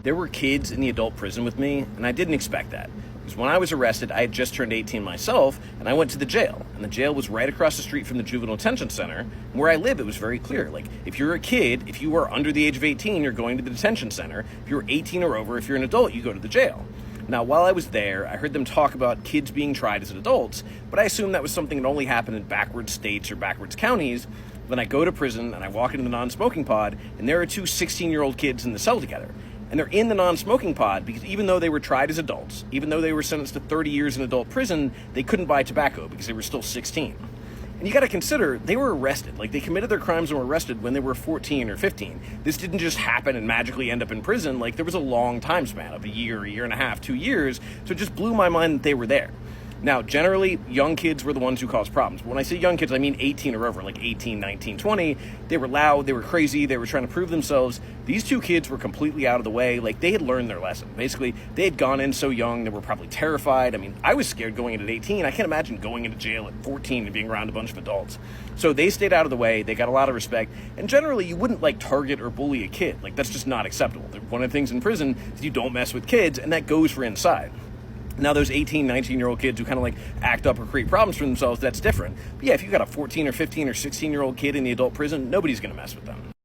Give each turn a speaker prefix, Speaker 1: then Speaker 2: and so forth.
Speaker 1: There were kids in the adult prison with me, and I didn't expect that. Because when I was arrested, I had just turned 18 myself, and I went to the jail. And the jail was right across the street from the Juvenile Detention Center. And where I live, it was very clear. Like, if you're a kid, if you are under the age of 18, you're going to the detention center. If you're 18 or over, if you're an adult, you go to the jail. Now, while I was there, I heard them talk about kids being tried as adults, but I assumed that was something that only happened in backwards states or backwards counties. Then I go to prison, and I walk into the non-smoking pod, and there are two 16-year-old kids in the cell together. And they're in the non-smoking pod because even though they were tried as adults, even though they were sentenced to 30 years in adult prison, they couldn't buy tobacco because they were still 16. And you got to consider, they were arrested. Like, they committed their crimes and were arrested when they were 14 or 15. This didn't just happen and magically end up in prison. Like, there was a long time span of a year and a half, 2 years. So it just blew my mind that they were there. Now, generally, young kids were the ones who caused problems. When I say young kids, I mean 18 or over, like 18, 19, 20. They were loud, they were crazy, they were trying to prove themselves. These two kids were completely out of the way. Like, they had learned their lesson. Basically, they had gone in so young, they were probably terrified. I mean, I was scared going in at 18. I can't imagine going into jail at 14 and being around a bunch of adults. So they stayed out of the way, they got a lot of respect, and generally, you wouldn't, like, target or bully a kid. Like, that's just not acceptable. One of the things in prison is you don't mess with kids, and that goes for inside. Now, those 18, 19-year-old kids who kind of like act up or create problems for themselves, that's different. But yeah, if you got a 14 or 15 or 16-year-old kid in the adult prison, nobody's going to mess with them.